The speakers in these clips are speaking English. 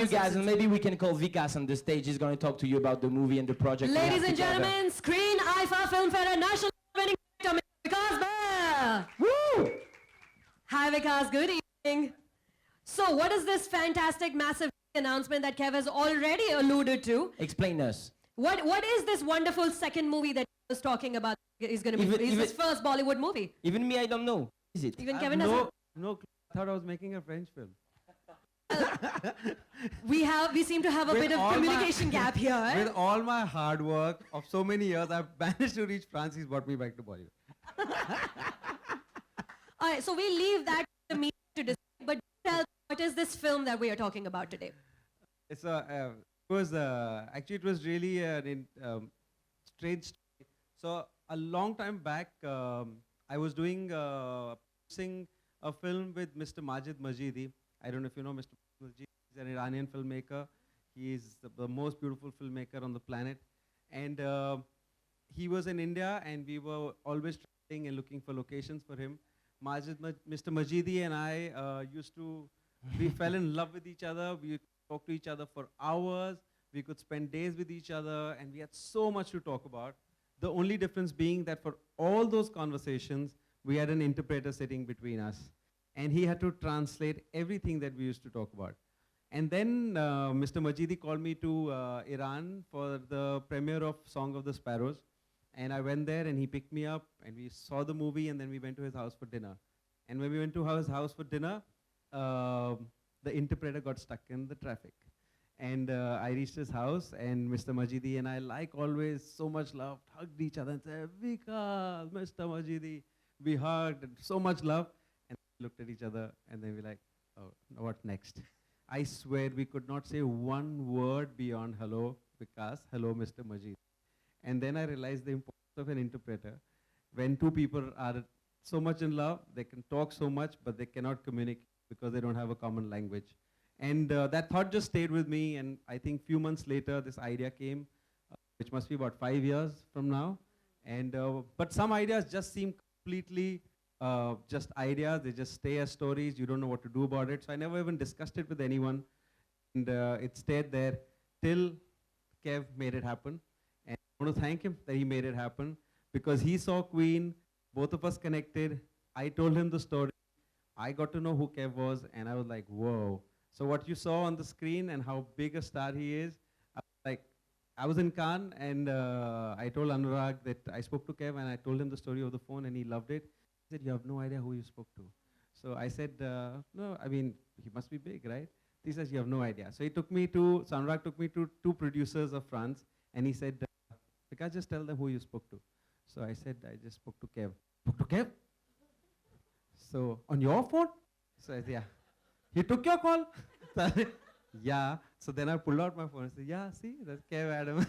you guys, and maybe we can call Vikas on the stage. He's going to talk to you about the movie and the project. Ladies and gentlemen, Screen IFA Film Fair National Winning Director, Mr. Vikas Bahl. Woo! Hi Vikas, good evening. So what is this fantastic, massive announcement that Kev has already alluded to? Explain us. What is this wonderful second movie that he was talking about is going to be? Is his first Bollywood movie? Even me, I don't know. Is it? Even Kevin doesn't? No clue. I thought I was making a French film. We seem to have a bit of communication gap here. With all my hard work of so many years, I've managed to reach France. He's brought me back to Bollywood. All right, so we leave that to me to decide, but tell what is this film that we are talking about today? It's actually it was really a strange story. So a long time back, I was doing a film with Mr. Majid Majidi. I don't know if you know Mr. Majidi. He's an Iranian filmmaker. He is the most beautiful filmmaker on the planet. And he was in India, and we were always traveling and looking for locations for him. Mr. Majidi and I we fell in love with each other. We talked to each other for hours. We could spend days with each other, and we had so much to talk about. The only difference being that for all those conversations, we had an interpreter sitting between us. And he had to translate everything that we used to talk about. And then Mr. Majidi called me to Iran for the premiere of Song of the Sparrows. And I went there, and he picked me up, and we saw the movie, and then we went to his house for dinner. And when we went to his house for dinner, the interpreter got stuck in the traffic. And I reached his house, and Mr. Majidi and I, like always, so much love, hugged each other and said, Vikas, Mr. Majidi. We hugged, and so much love. And we looked at each other, and then we like, oh, what next? I swear we could not say one word beyond hello, Vikas, hello, Mr. Majidi. And then I realized the importance of an interpreter. When two people are so much in love, they can talk so much, but they cannot communicate because they don't have a common language. And that thought just stayed with me, and I think few months later, this idea came, which must be about 5 years from now. And but some ideas just seem completely just ideas. They just stay as stories. You don't know what to do about it. So I never even discussed it with anyone. And it stayed there till Kev made it happen. And I want to thank him that he made it happen, because he saw Queen, both of us connected. I told him the story. I got to know who Kev was, and I was like, whoa. So what you saw on the screen and how big a star he is, I was in Cannes, and I told Anurag that I spoke to Kev, and I told him the story of the phone, and he loved it. He said, you have no idea who you spoke to. So I said, no, I mean, he must be big, right? He says, you have no idea. So Anurag took me to 2 producers of France, and he said, Vikas, just tell them who you spoke to. So I said, I just spoke to Kev. Spoke to Kev? So, on your phone? So I said, yeah. He took your call? So I said, yeah. So then I pulled out my phone and said, yeah, see, that's Kev Adam.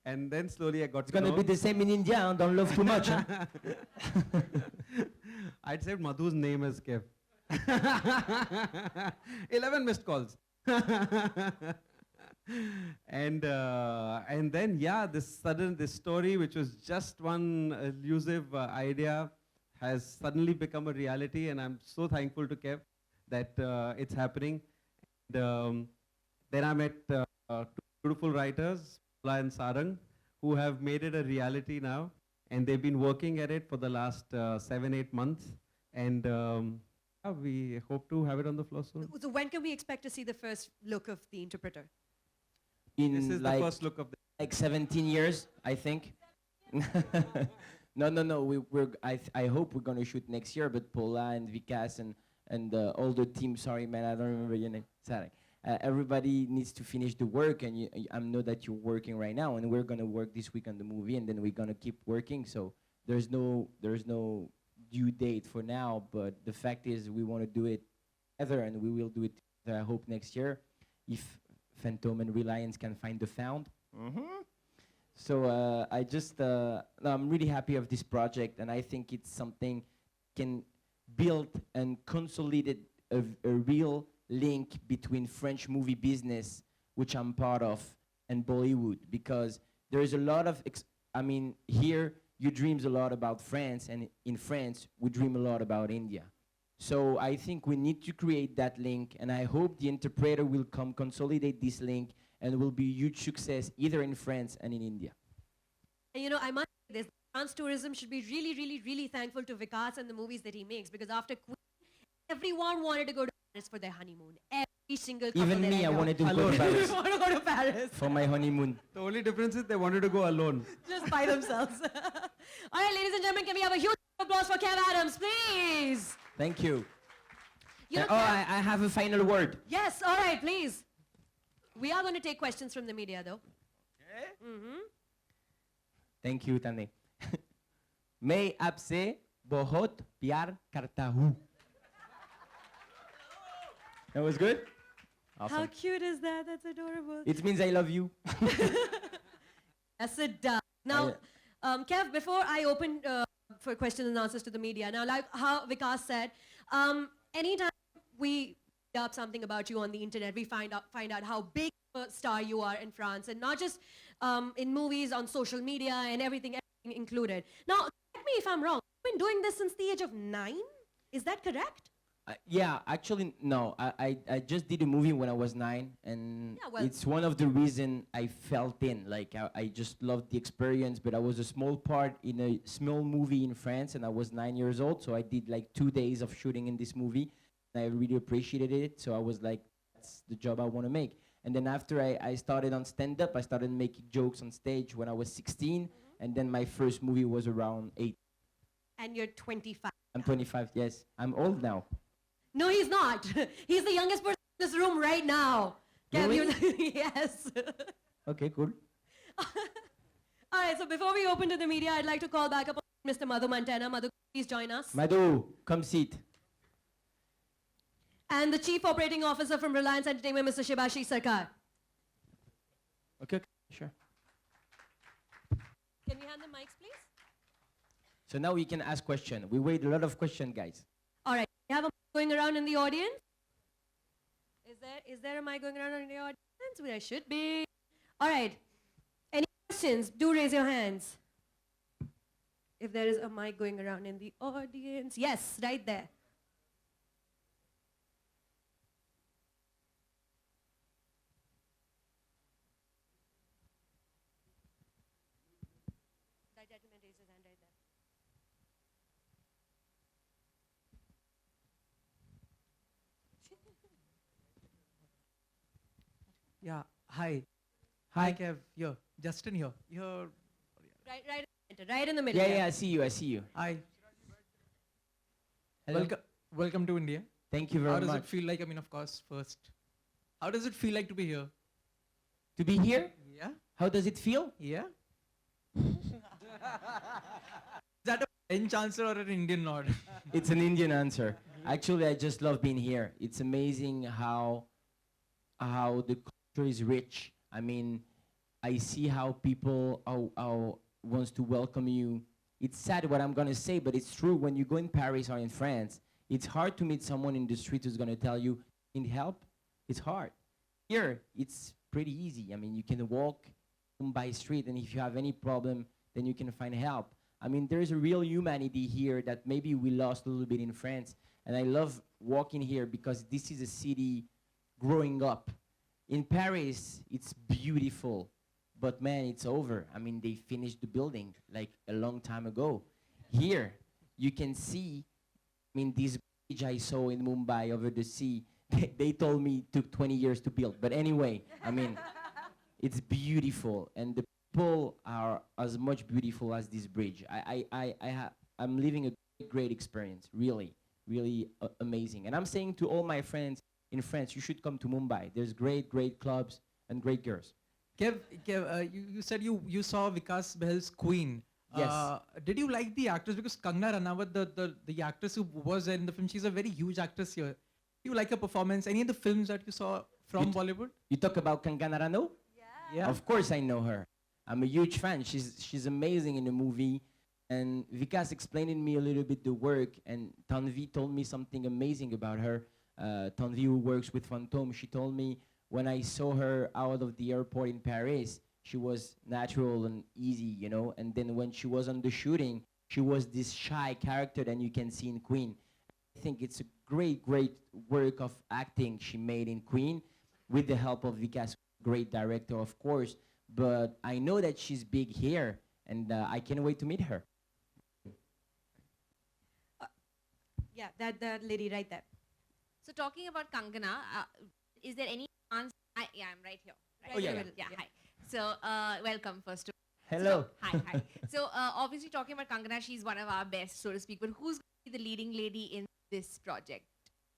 And then slowly I got It's going to be the same in India, huh? Don't love too much. Huh? I'd said Madhu's name as Kev. 11 missed calls. And then, yeah, this story, which was just one elusive idea, has suddenly become a reality, and I'm so thankful to Kev that it's happening. And, then I met 2 beautiful writers, Paula and Sarang, who have made it a reality now, and they've been working at it for the last 7-8 months, and we hope to have it on the floor soon. So when can we expect to see the first look of the interpreter? This is the first look of the... Like 17 years, I think. No. I hope we're gonna shoot next year. But Paula and Vikas and all the team. Sorry, man, I don't remember your name. Sorry. Everybody needs to finish the work, and I know that you're working right now, and we're gonna work this week on the movie, and then we're gonna keep working. So there's no due date for now. But the fact is, we want to do it together, and we will do it together, I hope next year, if Phantom and Reliance can find the found. So I'm really happy of this project, and I think it's something can build and consolidate a real link between French movie business, which I'm part of, and Bollywood, because there is a lot of, here you dreams a lot about France, and in France we dream a lot about India. So I think we need to create that link, and I hope the interpreter will come consolidate this link and will be a huge success either in France and in India. And you know, I must say this, France tourism should be really, really, really thankful to Vikas and the movies that he makes, because after Queen, everyone wanted to go to Paris for their honeymoon. Every single couple Even that me, I know. wanted to go to Paris want to go to Paris. for my honeymoon. The only difference is they wanted to go alone. Just by themselves. All right, ladies and gentlemen, can we have a huge applause for Kev Adams, please? Thank you. You know, Oh, Kev- I have a final word. Yes, all right, please. We are going to take questions from the media, though. Thank you, Tane. मैं आपसे बहुत प्यार करता हूँ. That was good? How Awesome. cute is that? That's adorable. It means I love you. Yes, it does. Now, Kev, before I open for questions and answers to the media, now, like how Vikas said, anytime we read up something about you on the internet, we find out how big a star you are in France, and not just in movies, on social media, and everything included. Now, correct me if I'm wrong. You've been doing this since the age of 9? Is that correct? Yeah, actually, no. I just did a movie when I was 9, and Yeah, well- it's one of the reason I felt in. Like, I just loved the experience, but I was a small part in a small movie in France, and I was 9 years old, so I did like 2 days of shooting in this movie, and I really appreciated it, so I was like, that's the job I want to make. And then after I started on stand-up, I started making jokes on stage when I was 16, and then my first movie was around 8. And you're 25. I'm 25, yes. I'm old now. No, he's not. He's the youngest person in this room right now. Kev, Really? you're yes. Okay, cool. All right, so before we open to the media, I'd like to call back up Mr. Madhu Mantena. Madhu, please join us. Madhu, come sit. And the Chief Operating Officer from Reliance Entertainment, Mr. Shibashi Sarkar. Okay, sure. Can we hand the mics, please? So now we can ask questions. We wait a lot of questions, guys. All right, we have a mic going around in the audience. Is there a mic going around in the audience? There should be. All right. Any questions? Do raise your hands. If there is a mic going around in the audience. Yes, right there. That gentleman raised his hand right there. Yeah, hi. Hi. Kev. Here, Justin here. Here. Right in the middle. Yeah, I see you. Hi. Hello. Welcome to India. Thank you How very does much. it feel like? I mean, of course, first, how does it feel like to be here? To be here? Yeah. How does it feel? Yeah. Is that a French answer or an Indian nod? It's an Indian answer. Actually, I just love being here. It's amazing how the culture is rich. I mean, I see how people how wants to welcome you. It's sad what I'm gonna say, but it's true. When you go in Paris or in France, it's hard to meet someone in the street who's gonna tell you, "Need help?" It's hard. Here, it's pretty easy. I mean, you can walk by street, and if you have any problem, then you can find help. I mean, there's a real humanity here that maybe we lost a little bit in France. And I love walking here because this is a city growing up. In Paris, it's beautiful, but man, it's over. I mean, they finished the building like a long time ago. Here, you can see, I mean, this bridge I saw in Mumbai over the sea, they told me it took 20 years to build. But anyway, I mean, it's beautiful, and the people are as much beautiful as this bridge. I'm living a great experience, really, really amazing. And I'm saying to all my friends in France, you should come to Mumbai. There's great clubs and great girls. Kev, you said you saw Vikas Bahl's Queen. Yes. Did you like the actress? Because Kangana Ranaut, the actress who was in the film, she's a very huge actress here. Do you like her performance? Any of the films that you saw from Bollywood? You talk about Kangana Ranaut? Yeah. Of course I know her. I'm a huge fan. She's amazing in the movie. And Vikas explained to me a little bit the work, and Tanvi told me something amazing about her. Tanvi, who works with Fantôme, she told me when I saw her out of the airport in Paris, she was natural and easy, you know. And then when she was on the shooting, she was this shy character that you can see in Queen. I think it's a great, great work of acting she made in Queen, with the help of Vikas, great director, of course. But I know that she's big here, and I can't wait to meet her. Yeah, that lady right there. So talking about Kangana, is there any chance? Yeah, I'm right here. Right Oh, yeah, in the yeah. middle. Yeah, hi. So welcome first. Hello. So, hi. So obviously talking about Kangana, she's one of our best, so to speak. But who's going to be the leading lady in this project?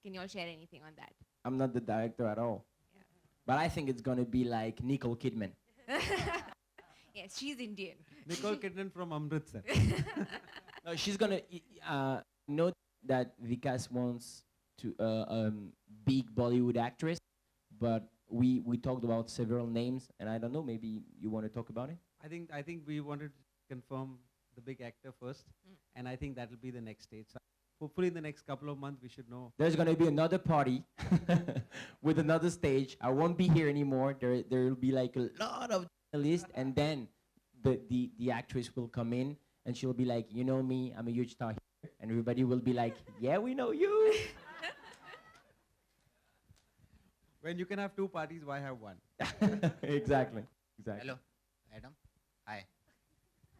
Can you all share anything on that? I'm not the director at all. Yeah. But I think it's gonna be like Nicole Kidman. Yes, she's Indian. Nicole Kidman from Amritsar. No, she's gonna know that Vikas wants to big Bollywood actress, but we talked about several names, and I don't know. Maybe you want to talk about it. I think we wanted to confirm the big actor first, and I think that will be the next stage. So hopefully, in the next couple of months, we should know. There's gonna be another party with another stage. I won't be here anymore. There will be like a lot of journalists, and then the actress will come in, and she'll be like, you know me, I'm a huge star here, and everybody will be like, yeah, we know you. When you can have two parties, why have one? Exactly. Hello, Adam. Hi.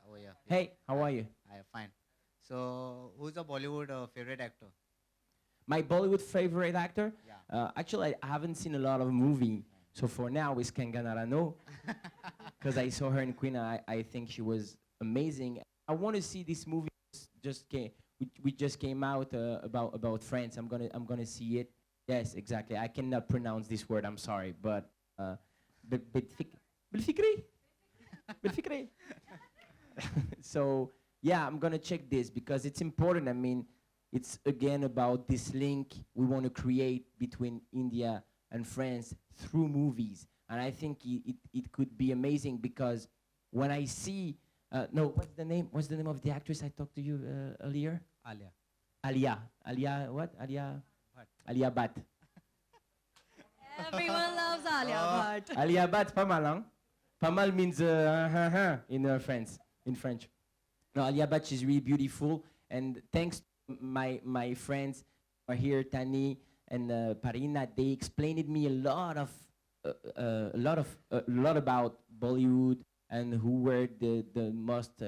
How are you? Hey, how are you? I am fine. So, who's the Bollywood favorite actor? My Bollywood favorite actor? Yeah. Actually, I haven't seen a lot of movie. So for now, it's Kangana Rano. Because I saw her in Queen, I think she was amazing. I want to see this movie. We just came out about France. I'm gonna see it. Yes, exactly. I cannot pronounce this word. I'm sorry, but بالفكري. So yeah, I'm gonna check this because it's important. I mean, it's again about this link we want to create between India and France through movies, and I think it could be amazing because when I see no, what's the name of the actress I talked to you earlier? Alia what? Alia Bhatt. Everyone loves Alia Bhatt. Alia Bhatt, pas mal, hein? Pas mal means in French. No, Alia Bhatt, she's really beautiful, and thanks to my friends who are here, Tani and Parina, they explained me a lot about Bollywood and who were the most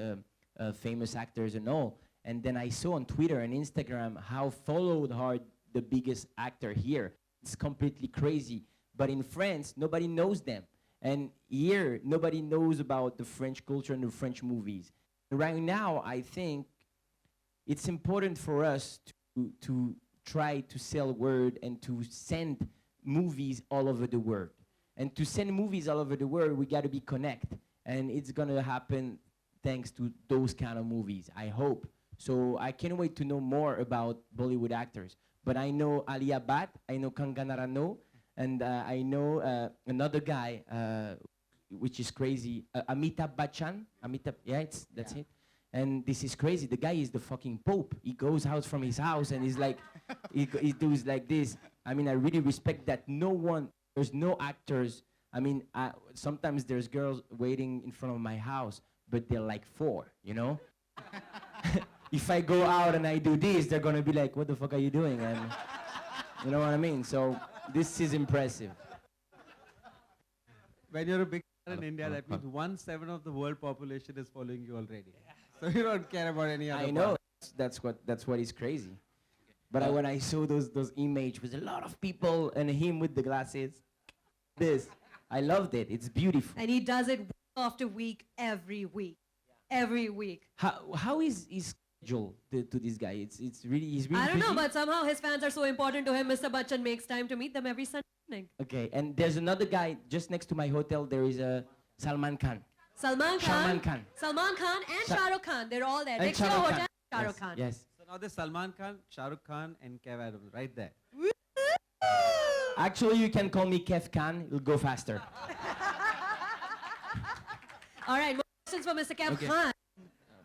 famous actors and all. And then I saw on Twitter and Instagram how followed are the biggest actor here. It's completely crazy. But in France, nobody knows them. And here, nobody knows about the French culture and the French movies. Right now, I think it's important for us to try to sell word and to send movies all over the world. And to send movies all over the world, we got to be connected. And it's going to happen thanks to those kind of movies, I hope. So I can't wait to know more about Bollywood actors. But I know Alia Bhatt, I know Kangana Rano, and I know another guy, which is crazy, Amitabh Bachchan. That's it. And this is crazy. The guy is the fucking Pope. He goes out from his house and he's like, he does like this. I mean, I really respect that. There's no actors. I mean, sometimes there's girls waiting in front of my house, but they're like 4, you know? If I go out and I do this, they're gonna be like, what the fuck are you doing? And you know what I mean? So this is impressive. When you're a big star in India, that means 1/7 of the world population is following you already. So you don't care about any other I know. part. That's what is crazy. But when I saw those images with a lot of people and him with the glasses, I loved it. It's beautiful. And he does it week after week, every week. Every week. How is his schedule to this guy? He's really I don't know, busy? but somehow his fans are so important to him. Mr. Bachchan makes time to meet them every Sunday evening. Okay, and there's another guy just next to my hotel. There is a Salman Khan. Salman Salman Khan. and Shah Rukh Khan. They're all there. And Next to the Shah Rukh hotel, Khan. Shah Rukh Khan. Yes. So now there's Salman Khan, Shah Rukh Khan, and Kev Adams right there. Actually, you can call me Kev Khan. It'll go faster. All right, more questions for Mr. Kev Okay. Khan.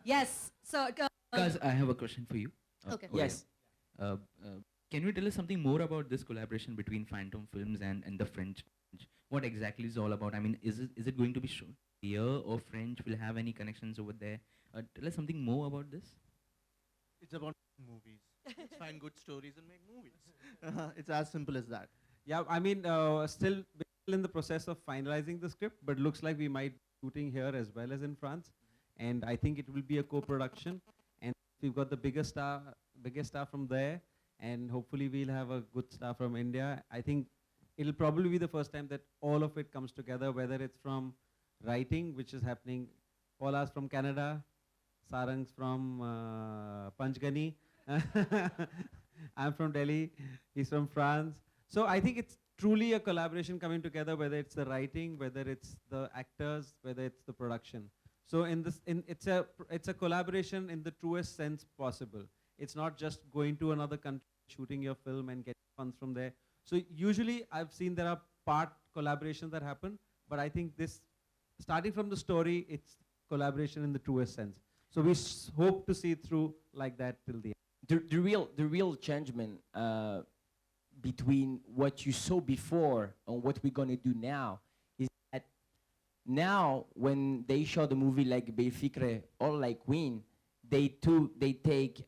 Yes. So, Guys, I have a question for you. Okay. Yes. Can you tell us something more about this collaboration between Phantom Films and the French? What exactly is it all about? I mean, is it going to be shown here or French will have any connections over there? Tell us something more about this. It's about movies. Let's find good stories and make movies. It's as simple as that. Yeah, I mean, still in the process of finalizing the script, but looks like we might be shooting here as well as in France, and I think it will be a co-production, and we've got the biggest star from there, and hopefully we'll have a good star from India. I think it'll probably be the first time that all of it comes together, whether it's from writing, which is happening, Paula's from Canada, Sarang's from Panchgani, I'm from Delhi, he's from France. So I think it's truly a collaboration coming together, whether it's the writing, whether it's the actors, whether it's the production. So it's a collaboration in the truest sense possible. It's not just going to another country, shooting your film and getting funds from there. So usually I've seen there are part collaborations that happen, but I think this, starting from the story, it's collaboration in the truest sense. So we hope to see it through like that till the end. The real changement between what you saw before and what we're gonna do now is that now when they show the movie like Belfikre or like Queen, they take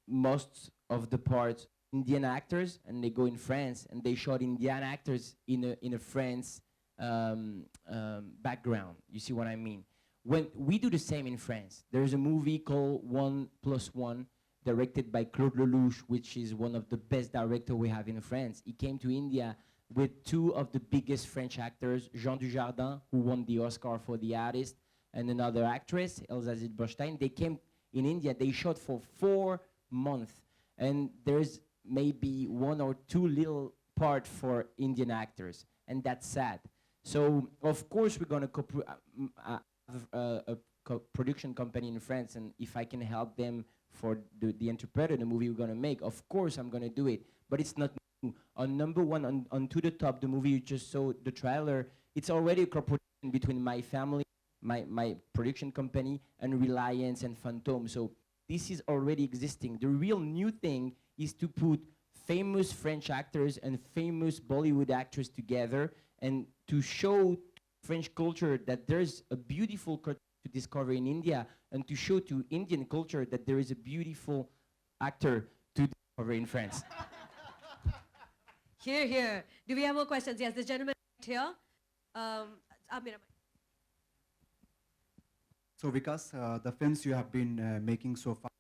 most of the parts Indian actors and they go in France and they shot Indian actors in a France background. You see what I mean? When we do the same in France, there's a movie called 1+1, directed by Claude Lelouch, which is one of the best directors we have in France. He came to India with two of the biggest French actors, Jean Dujardin, who won the Oscar for The Artist, and another actress, Elsa Zilberstein. They came in India, they shot for 4 months, and there's maybe 1 or 2 little part for Indian actors, and that's sad. So, of course, we're going to have a production company in France, and if I can help them for the interpreter, the movie we're going to make, of course I'm going to do it. But it's not new. On number 1, on To the Top, the movie you just saw, the trailer, it's already a co-production between my family, my production company, and Reliance and Phantom. So this is already existing. The real new thing is to put famous French actors and famous Bollywood actors together and to show French culture that there's a beautiful culture to discover in India, and to show to Indian culture that there is a beautiful actor to discover in France. Here, here. Do we have more questions? Yes, this gentleman right here. Amira. So Vikas, the films you have been making so far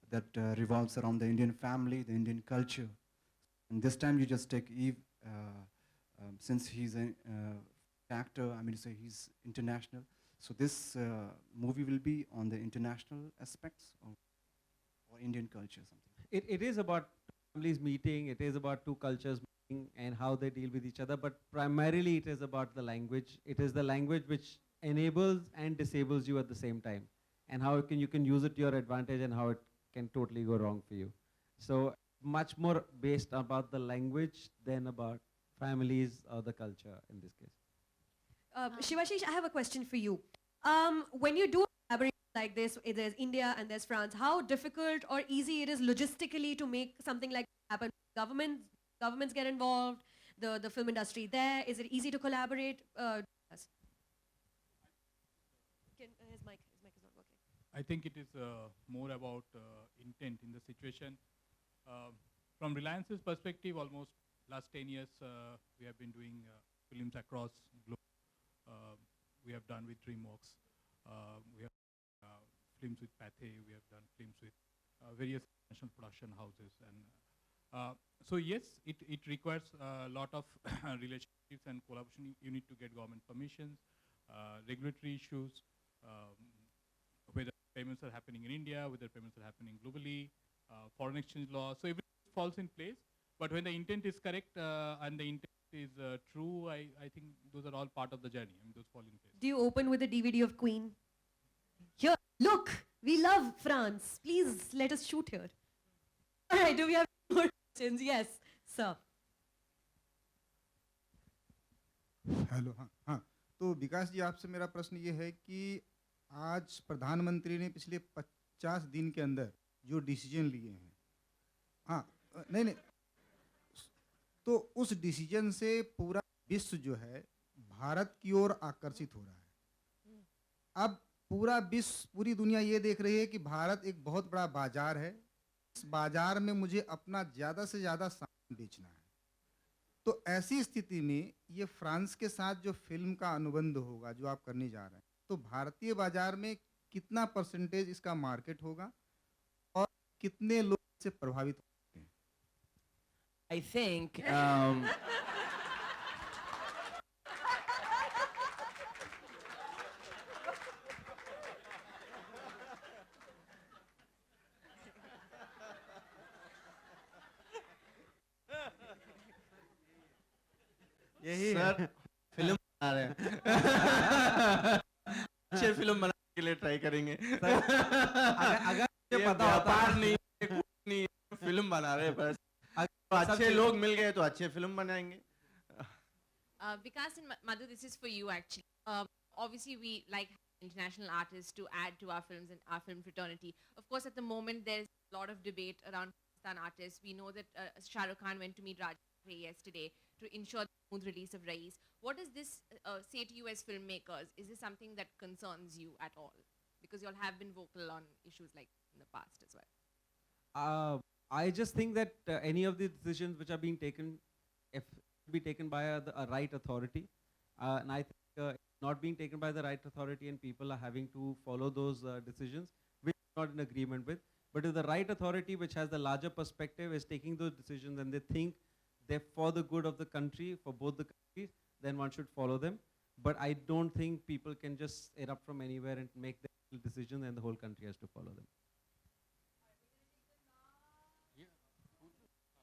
that revolves around the Indian family, the Indian culture. And this time you just take Eve, since he's an actor, I mean to say he's international. So this movie will be on the international aspects or Indian culture something? It is about families meeting, it is about two cultures meeting and how they deal with each other, but primarily it is about the language. It is the language which enables and disables you at the same time, and how you can use it to your advantage and how it can totally go wrong for you. So much more based about the language than about families or the culture in this case. Shivashish, I have a question for you. When you do a collaboration like this, there's India and there's France, how difficult or easy it is logistically to make something like that happen? Governments get involved, the film industry there, is it easy to collaborate? His mic is not working. I think it is more about intent in the situation. From Reliance's perspective, almost last 10 years, we have been doing films across globe. We have done with DreamWorks. We have films with Pathé. We have done films with various national production houses. And so yes, it requires a lot of relationships and collaboration. You need to get government permissions, regulatory issues, whether payments are happening in India, whether payments are happening globally, foreign exchange law. So everything falls in place. But when the intent is correct and the intent is true, I think those are all part of the journey. I mean, those fall in place. Do you open with a DVD of Queen? Here, look, we love France. Please let us shoot here. All right, do we have more questions? Yes, sir. Hello हाँ हाँ तो विकास जी आपसे मेरा प्रश्न ये है कि आज प्रधानमंत्री ने पिछले 50 दिन के अंदर जो डिसीजन लिए हैं हाँ नहीं तो उस डिसीजन से पूरा विश्व जो है भारत की ओर आकर्षित हो रहा है। अब पूरा विश्व पूरी दुनिया ये देख रही है कि भारत एक बहुत बड़ा बाजार है, इस बाजार में मुझे अपना ज़्यादा से ज़्यादा सामान बेचना है। तो ऐसी स्थिति में ये फ्रांस के साथ जो फ़िल्म का अनुबंध होगा, जो आप करने जा रहे हैं, तो भारतीय बाजार में कितना परसेंटेज इसका मार्केट होगा और कितने लोग इससे प्रभावित हो सकते हैं? I think यही सर फिल्म बना रहे हैं अच्छे फिल्म बनाने के लिए ट्राई करेंगे अगर मुझे ये पता होता व्यापार नहीं है, कुछ नहीं है, फिल्म बना रहे हैं बस तो अच्छे लोग मिल गए तो अच्छे फिल्म बनाएंगे Vikas and Madhu, this is for you actually. Obviously, we like international artists to add to our films and our film fraternity. Of course, at the moment, there's a lot of debate around Pakistan artists. We know that Shah Rukh Khan went to meet Raj yesterday to ensure the smooth release of Raees. What does this say to you as filmmakers? Is this something that concerns you at all? Because you all have been vocal on issues like in the past as well. I just think that any of the decisions which are being taken, if be taken by a right authority, and I think it's not being taken by the right authority, and people are having to follow those decisions, which I'm not in agreement with. But if the right authority, which has the larger perspective, is taking those decisions, and they think they're for the good of the country, for both the countries, then one should follow them. But I don't think people can just erupt from anywhere and make their decisions, and the whole country has to follow them.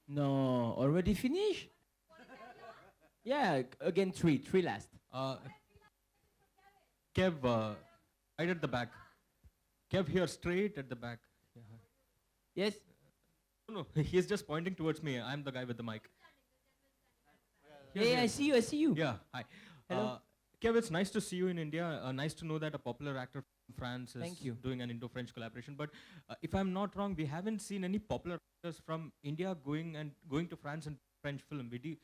no, already finished. Yeah, again three last. Kev, right at the back. Kev here, straight at the back. Yes. No, he's just pointing towards me. I'm the guy with the mic. Hey, I see you. I see you. Yeah, hi. Hello. Kev, it's nice to see you in India. Nice to know that a popular actor from France is Thank you. doing an Indo-French collaboration. But if I'm not wrong, we haven't seen any popular actors from India going to France and French film. We do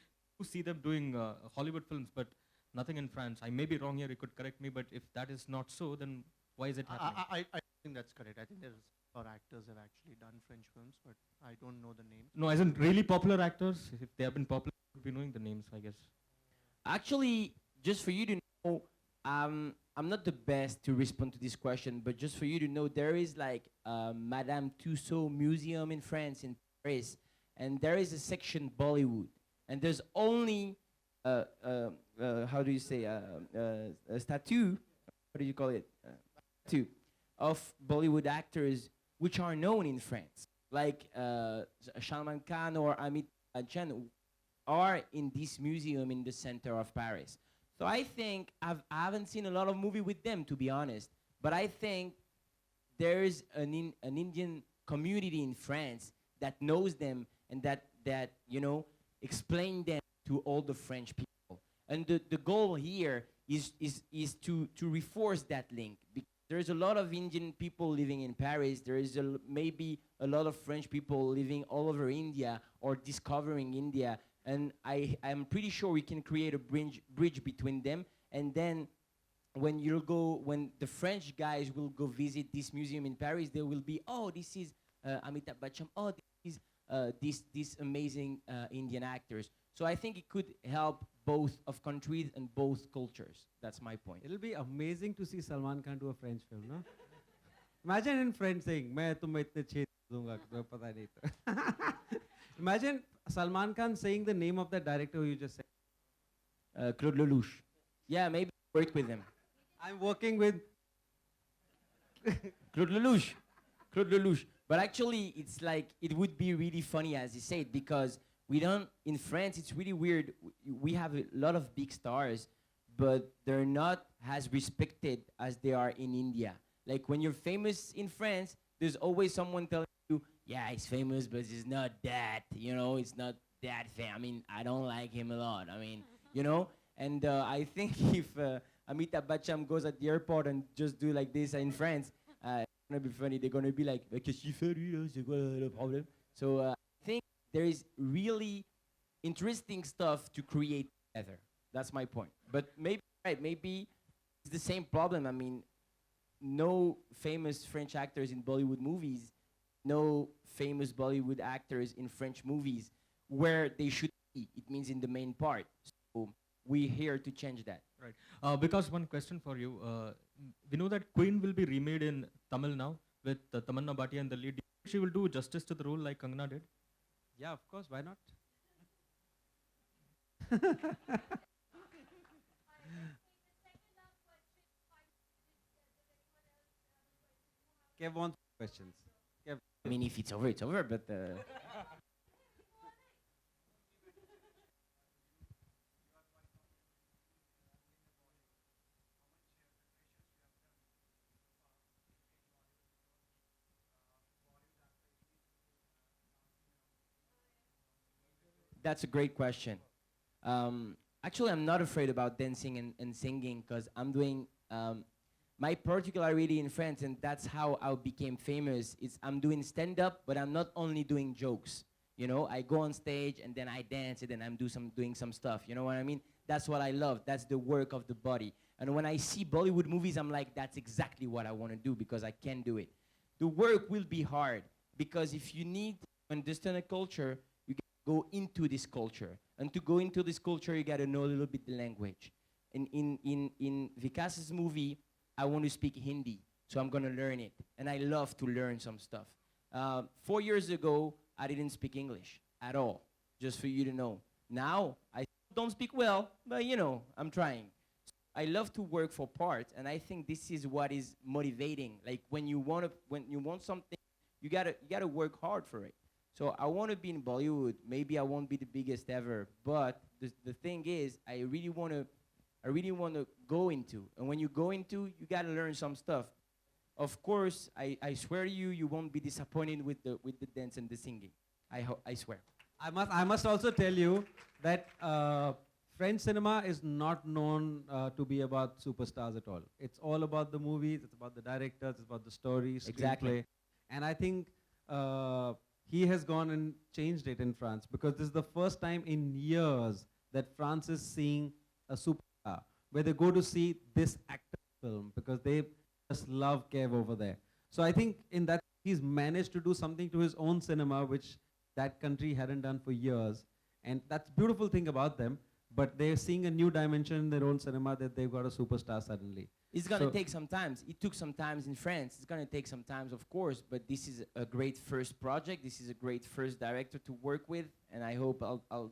see them doing Hollywood films, but nothing in France. I may be wrong here. You could correct me. But if that is not so, then why is it happening? I think that's correct. I think there's our actors have actually done French films, but I don't know the names. No, as in really popular actors. If they have been popular, we would be knowing the names, I guess. Actually, just for you to know, I'm not the best to respond to this question, but just for you to know, there is like Madame Tussauds Museum in France, in Paris, and there is a section Bollywood, and there's only how do you say a statue? What do you call it? Statue of Bollywood actors which are known in France, like Salman Khan or Amitabh Bachchan are in this museum in the center of Paris. So I think I haven't seen a lot of movie with them, to be honest, but I think there is an Indian community in France that knows them and that you know explain them to all the French people. And the goal here is to reinforce that link. There's a lot of Indian people living in Paris. There is maybe a lot of French people living all over India or discovering India. And I'm pretty sure we can create a bridge between them. And then when the French guys will go visit this museum in Paris, they will be, oh, this is Amitabh Bachchan. Oh, this is these amazing Indian actors. So I think it could help both of countries and both cultures. That's my point. It'll be amazing to see Salman Khan do a French film, no? Imagine in French saying, "मैं तुम्हें इतने छेद दूंगा कि तुम्हें पता नहीं था." Imagine Salman Khan saying the name of that director who you just said. Claude Lelouch. Yeah, maybe work with him. I'm working with Claude Lelouch. Claude Lelouch. But actually, it's like, it would be really funny, as you said, because in France, it's really weird. We have a lot of big stars, but they're not as respected as they are in India. Like when you're famous in France, there's always someone telling you, yeah, he's famous, but he's not that, you know, it's not that famous. I mean, I don't like him a lot. I mean, you know? And I think if Amitabh Bachchan goes at the airport and just do like this in France, it's going to be funny. They're going to be like, qu'est-ce qu'il fait lui? C'est quoi le problème? So I think there is really interesting stuff to create together. That's my point. But maybe it's the same problem. I mean, no famous French actors in Bollywood movies, no famous Bollywood actors in French movies where they should be. It means in the main part. So we're here to change that. Right. Because one question for you. We know that Queen will be remade in Tamil now with Tamanna Bhatia in the lead. Do you think she will do justice to the role like Kangana did? Yeah, of course. Why not? Kev wants questions. Kev. I mean, if it's over, it's over, but... That's a great question. Actually, I'm not afraid about dancing and singing because I'm doing my particularity in France, and that's how I became famous. Is I'm doing stand-up, but I'm not only doing jokes. You know, I go on stage and then I dance and then I'm doing some stuff. You know what I mean? That's what I love. That's the work of the body. And when I see Bollywood movies, I'm like, that's exactly what I want to do because I can do it. The work will be hard because if you need to understand a culture, you go into this culture. And to go into this culture, you got to know a little bit the language. In Vikas's movie, I want to speak Hindi, so I'm going to learn it. And I love to learn some stuff. 4 years ago, I didn't speak English at all, just for you to know. Now, I don't speak well, but you know, I'm trying. I love to work for parts, and I think this is what is motivating. Like when you want something, you gotta work hard for it. So I want to be in Bollywood. Maybe I won't be the biggest ever, but the thing is, I really want to go into. And when you go into, you gotta learn some stuff. Of course, I swear to you, you won't be disappointed with the dance and the singing. I swear. I must also tell you that French cinema is not known to be about superstars at all. It's all about the movies, it's about the directors, it's about the stories, Exactly. screenplay. And I think he has gone and changed it in France because this is the first time in years that France is seeing a superstar, where they go to see this actor film because they just love Kev over there. So I think in that he's managed to do something to his own cinema, which that country hadn't done for years. And that's beautiful thing about them, but they're seeing a new dimension in their own cinema that they've got a superstar suddenly. It's gonna take some time. It took some time in France. It's gonna take some time, of course, but this is a great first project. This is a great first director to work with, and I hope I'll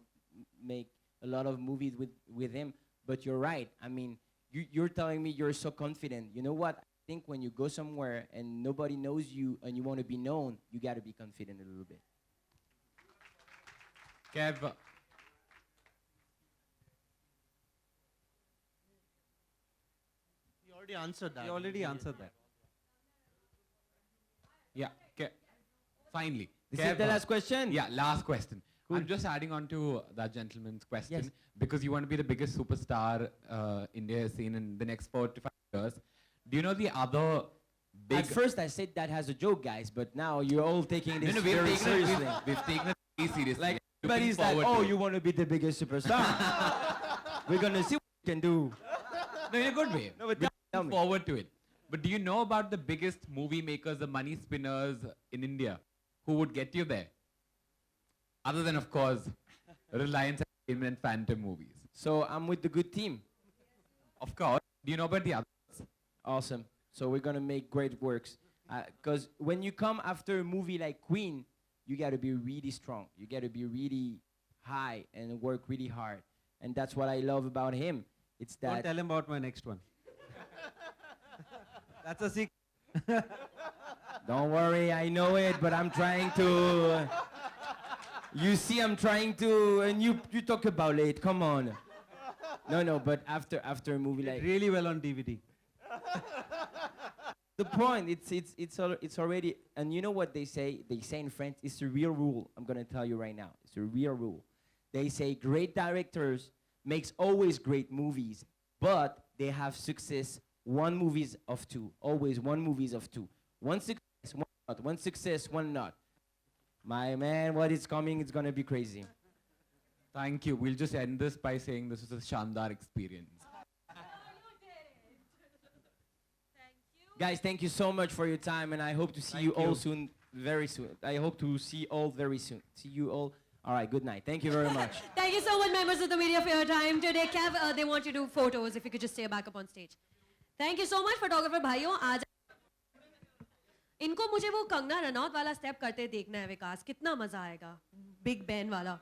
make a lot of movies with him. But you're right. I mean, you're telling me you're so confident. You know what? I think when you go somewhere and nobody knows you and you want to be known, you got to be confident a little bit. Kev. You already answered that. He already answered that. Yeah. Finally. This is the last question? Yeah, last question. Cool. I'm just adding on to that gentleman's question. Yes. Because you want to be the biggest superstar India has seen in the next 4 to 5 years. Do you know the other big... At first I said that as a joke, guys, but now you're all taking this very seriously. We've taken it very seriously. Like, everybody's like, oh, you want to be the biggest superstar. We're going to see what you can do. No, in a good way. No, but We're tell looking me. forward to it. But do you know about the biggest movie makers, the money spinners in India, who would get you there? Other than, of course, Reliance Entertainment and Phantom movies. So I'm with the good team. Of course. Do you know about the others? Awesome. So we're going to make great works. Because when you come after a movie like Queen, you got to be really strong. You got to be really high and work really hard. And that's what I love about him. It's that... Don't tell him about my next one. That's a secret. Don't worry, I know it, but I'm trying to... You see, I'm trying to... And you talk about it, come on. No, but after a movie like... Really well on DVD. The point, it's already... And you know what they say? They say in French, it's a real rule. I'm going to tell you right now. It's a real rule. They say great directors makes always great movies, but they have success one movies of two. Always one movies of two. One success, one not. One success, one not. My man, what is coming, it's going to be crazy. Thank you. We'll just end this by saying this was a Shandar experience. Guys, thank you so much for your time, and I hope to see you all soon very soon. I hope to see all very soon. See you all. All right, good night. Thank you very much. Thank you so much, members of the media, for your time today. Kev, they want you to do photos. If you could just stay back up on stage. Thank you so much, photographer भाइयों. आज इनको मुझे वो कंगना रनौत वाला step करते देखना है विकास. कितना मजा आएगा. बिग बैन वाला.